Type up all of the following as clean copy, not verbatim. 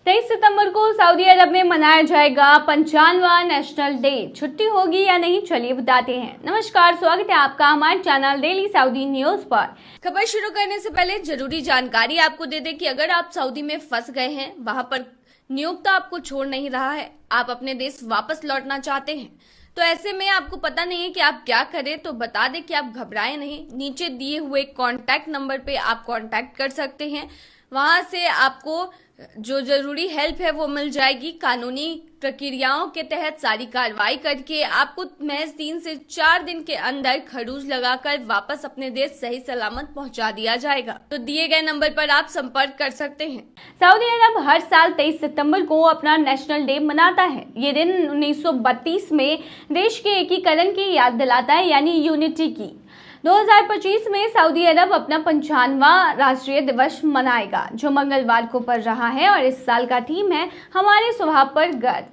23 सितंबर को सऊदी अरब में मनाया जाएगा 55वां नेशनल डे। छुट्टी होगी या नहीं, चलिए बताते हैं। नमस्कार, स्वागत है आपका हमारे चैनल डेली सऊदी न्यूज पर। खबर शुरू करने से पहले जरूरी जानकारी आपको दे दें कि अगर आप सऊदी में फंस गए हैं, वहां पर नियोक्ता आपको छोड़ नहीं रहा है, आप अपने देश वापस लौटना चाहते हैं, तो ऐसे में आपको पता नहीं है कि आप क्या करें, तो बता दें कि आप घबराएं नहीं। नीचे दिए हुए कॉन्टैक्ट नंबर पे आप कॉन्टैक्ट कर सकते हैं। वहां से आपको जो जरूरी हेल्प है वो मिल जाएगी। कानूनी प्रक्रियाओं के तहत सारी कार्रवाई करके आपको महज 3 से 4 दिन के अंदर खरूज लगाकर वापस अपने देश सही सलामत पहुंचा दिया जाएगा। तो दिए गए नंबर पर आप संपर्क कर सकते हैं। सऊदी अरब हर साल 23 सितंबर को अपना नेशनल डे मनाता है। ये दिन 1932 में देश के एकीकरण की याद दिलाता है, यानी यूनिटी की। 2025 में सऊदी अरब अपना 55वां राष्ट्रीय दिवस मनाएगा, जो मंगलवार को पड़ रहा है, और इस साल का थीम है हमारे स्वभाव पर गर्व।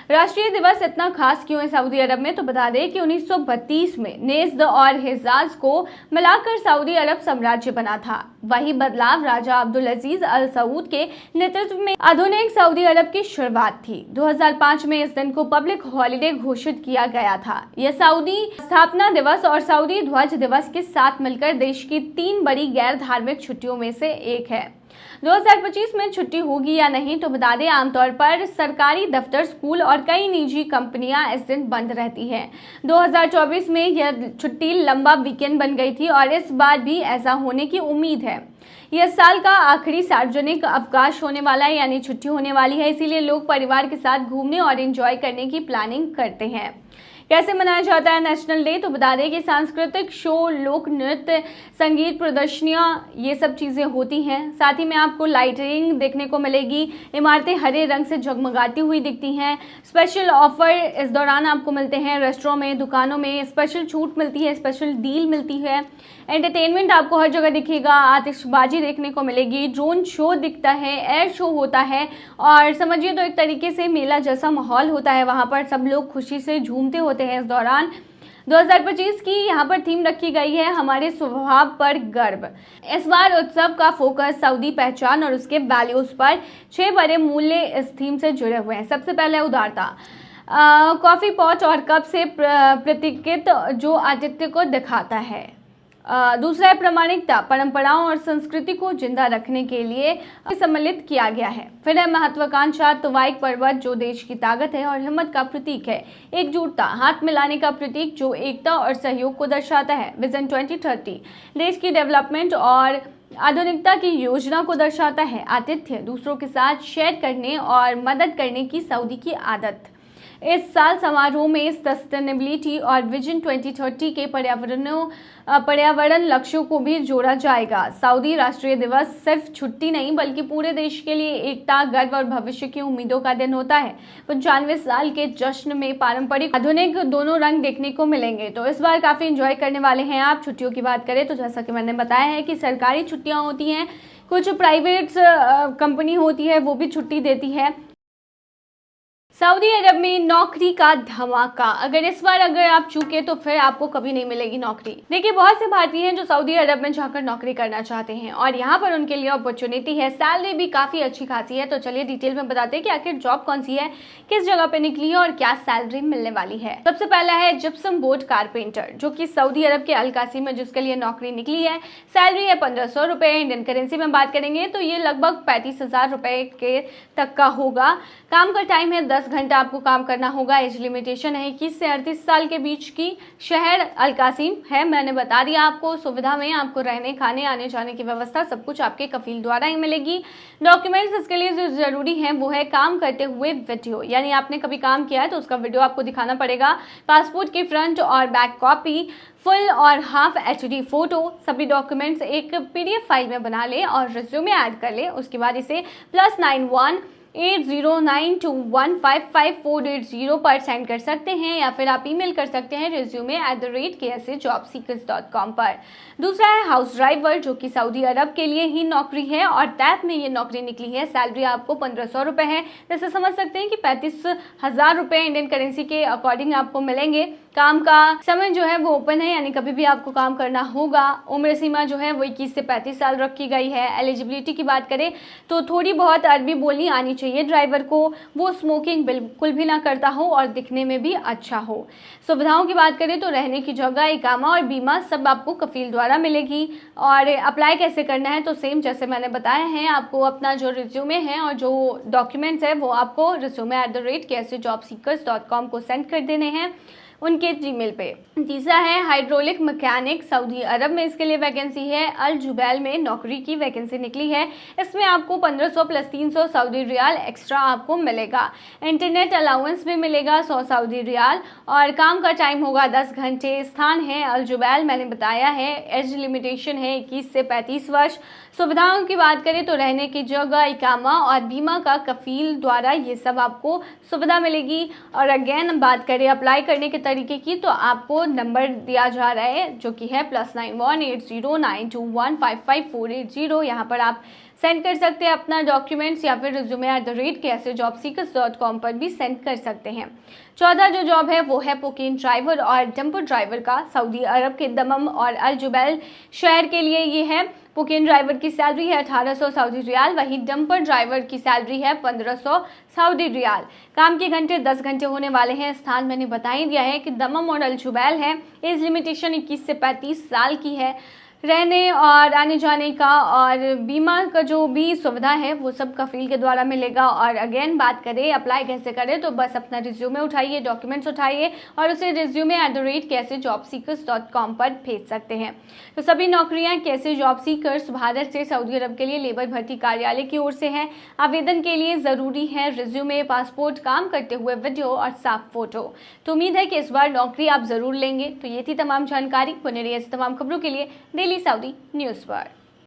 राष्ट्रीय दिवस इतना खास क्यों है सऊदी अरब में, तो बता दें कि 1932 में नेज़्द और हिजाज को मिलाकर सऊदी अरब साम्राज्य बना था। वही बदलाव राजा अब्दुल अजीज अल सऊद के नेतृत्व में आधुनिक सऊदी अरब की शुरुआत थी। 2005 में इस दिन को पब्लिक हॉलिडे घोषित किया गया था। यह सऊदी स्थापना दिवस और सऊदी ध्वज दिवस के साथ मिलकर देश की 3 बड़ी गैर धार्मिक छुट्टियों में से एक है। 2025 में छुट्टी होगी या नहीं, तो बता दें आमतौर पर सरकारी दफ्तर, स्कूल और कई निजी कंपनियां इस दिन बंद रहती हैं। 2024 में यह छुट्टी लंबा वीकेंड बन गई थी और इस बार भी ऐसा होने की उम्मीद है। यह साल का आखिरी सार्वजनिक अवकाश होने वाला है, यानी छुट्टी होने वाली है, इसीलिए लोग परिवार के साथ घूमने और एंजॉय करने की प्लानिंग करते हैं। कैसे मनाया जाता है नेशनल डे, तो बता दें कि सांस्कृतिक शो, लोक नृत्य, संगीत प्रदर्शनियां, ये सब चीज़ें होती हैं। साथ ही में आपको लाइटिंग देखने को मिलेगी। इमारतें हरे रंग से जगमगाती हुई दिखती हैं। स्पेशल ऑफर इस दौरान आपको मिलते हैं। रेस्टोरेंट में, दुकानों में स्पेशल छूट मिलती है, स्पेशल डील मिलती है। एंटरटेनमेंट आपको हर जगह दिखेगा। आतिशबाजी देखने को मिलेगी, ड्रोन शो दिखता है, एयर शो होता है, और समझिए तो एक तरीके से मेला जैसा माहौल होता है। वहाँ पर सब लोग खुशी से झूमते होते हैं। इस दौरान 2025 की यहाँ पर थीम रखी गई है हमारे स्वभाव पर गर्व। इस बार उत्सव का फोकस सऊदी पहचान और उसके वैल्यूज पर 6 बड़े मूल्य इस थीम से जुड़े हुए हैं। सबसे पहले उदारता, कॉफी पॉट और कप से प्रतीकित जो आतिथ्य को दिखाता है। दूसरा है प्रामाणिकता, परंपराओं और संस्कृति को जिंदा रखने के लिए सम्मिलित किया गया है। फिर है महत्वाकांक्षा, तुवाइक पर्वत जो देश की ताकत है और हिम्मत का प्रतीक है। एकजुटता, हाथ मिलाने का प्रतीक जो एकता और सहयोग को दर्शाता है। विजन 2030 देश की डेवलपमेंट और आधुनिकता की योजना को दर्शाता है। आतिथ्य, दूसरों के साथ शेयर करने और मदद करने की सऊदी की आदत। इस साल समारोह में सस्टेनेबिलिटी और विजन 2030 के पर्यावरण लक्ष्यों को भी जोड़ा जाएगा। सऊदी राष्ट्रीय दिवस सिर्फ छुट्टी नहीं, बल्कि पूरे देश के लिए एकता, गर्व और भविष्य की उम्मीदों का दिन होता है। 95 साल के जश्न में पारंपरिक आधुनिक दोनों रंग देखने को मिलेंगे, तो इस बार काफी एंजॉय करने वाले हैं आप। छुट्टियों की बात करें तो जैसा कि मैंने बताया है कि सरकारी छुट्टियां होती हैं, कुछ प्राइवेट कंपनी होती है वो भी छुट्टी देती है। सऊदी अरब में नौकरी का धमाका, इस बार आप चूके तो फिर आपको कभी नहीं मिलेगी नौकरी। देखिए, बहुत से भारतीय हैं जो सऊदी अरब में जाकर नौकरी करना चाहते हैं और यहाँ पर उनके लिए अपॉर्चुनिटी है। सैलरी भी काफी अच्छी खासी है। तो चलिए डिटेल में बताते हैं कि आखिर जॉब कौन सी है, किस जगह पे निकली है और क्या सैलरी मिलने वाली है। सबसे पहला है जिप्सम बोर्ड कारपेंटर, जो कि सऊदी अरब के अलकासी में जिसके लिए नौकरी निकली है। सैलरी है 1500 रुपए। इंडियन करेंसी में बात करेंगे तो ये लगभग 35,000 रुपए के तक का होगा। काम का टाइम है 10 घंटा आपको काम करना होगा। एज लिमिटेशन है 21 से 38 साल के बीच की। शहर अलकासीम है, मैंने बता दिया आपको। सुविधा में आपको रहने, खाने, आने जाने की व्यवस्था सब कुछ आपके कफील द्वारा ही मिलेगी। डॉक्यूमेंट्स इसके लिए जो जरूरी है वो है काम करते हुए वीडियो, यानी आपने कभी काम किया है तो उसका वीडियो आपको दिखाना पड़ेगा। पासपोर्ट की फ्रंट और बैक कॉपी, फुल और हाफ HD फोटो, सभी डॉक्यूमेंट्स एक PDF फाइल में बना ले और रिज्यूमे ऐड कर ले। उसके बाद इसे +91 8092155480 पर सेंड कर सकते हैं, या फिर आप ईमेल कर सकते हैं resume@ksajobseekers.com पर। दूसरा है हाउस ड्राइवर, जो कि सऊदी अरब के लिए ही नौकरी है और टैप में ये नौकरी निकली है। सैलरी आपको 1500 रुपये है, जैसे समझ सकते हैं कि 35,000 रुपये इंडियन करेंसी के अकॉर्डिंग आपको मिलेंगे। काम का समय जो है वो ओपन है, यानी कभी भी आपको काम करना होगा। उम्र सीमा जो है वो 21 से 35 साल रखी गई है। एलिजिबिलिटी की बात करें तो थोड़ी बहुत अरबी बोलनी आनी चाहिए ड्राइवर को, वो स्मोकिंग बिल्कुल भी ना करता हो और दिखने में भी अच्छा हो। सुविधाओं की बात करें तो रहने की जगह, इकामा और बीमा सब आपको कफील द्वारा मिलेगी। और अप्लाई कैसे करना है तो सेम जैसे मैंने बताया है, आपको अपना जो रिज्यूमे है और जो डॉक्यूमेंट्स है वो आपको resume@jobseekers.com को सेंड कर देने हैं उनके जीमेल पे। तीसरा है हाइड्रोलिक मैकेनिक, सऊदी अरब में इसके लिए वैकेंसी है। अल जुबैल में नौकरी की वैकेंसी निकली है। इसमें आपको 1500 प्लस 300 सऊदी रियाल एक्स्ट्रा आपको मिलेगा। इंटरनेट अलाउंस भी मिलेगा 100 सऊदी रियाल और काम का टाइम होगा 10 घंटे। स्थान है अल जुबैल, मैंने बताया है। एज लिमिटेशन है 21 से 35 वर्ष। सुविधाओं की बात करें तो रहने की जगह, इकामा और बीमा का कफील द्वारा ये सब आपको सुविधा मिलेगी। और अगेन बात करें अप्लाई करने के तरीके की तो आपको नंबर दिया जा रहा है जो कि है +91 8092155480। 55,480। यहाँ पर आप सेंड कर सकते हैं अपना डॉक्यूमेंट्स या फिर resume@jobseekers.com पर भी सेंड कर सकते हैं। चौथा जो जॉब है वो है पोकेन ड्राइवर और डंपर ड्राइवर का। सऊदी अरब के दमम और अल जुबैल शहर के लिए ये है। पोकेन ड्राइवर की सैलरी है 1800 सऊदी रियाल, वहीं डंपर ड्राइवर की सैलरी है 1500 सऊदी रियाल। काम के घंटे 10 घंटे होने वाले हैं। स्थान मैंने बता ही दिया है कि दमम और अल जुबैल है। एज लिमिटेशन 21 से 35 साल की है। रहने और आने जाने का और बीमा का जो भी सुविधा है वो सब कफील के द्वारा मिलेगा। और अगेन बात करें अप्लाई कैसे करें तो बस अपना रिज्यूमे उठाइए, डॉक्यूमेंट्स उठाइए और उसे resume@jobseekers.com पर भेज सकते हैं। तो सभी नौकरियां कैसे जॉब सीकर्स भारत से सऊदी अरब के लिए लेबर भर्ती कार्यालय की ओर से है। आवेदन के लिए ज़रूरी है रिज्यूमे, पासपोर्ट, काम करते हुए वीडियो और साफ फोटो। तो उम्मीद है कि इस बार नौकरी आप ज़रूर लेंगे। तो ये थी तमाम जानकारी। बने रहिए ऐसी तमाम खबरों के लिए डेली सऊदी न्यूज़ पर।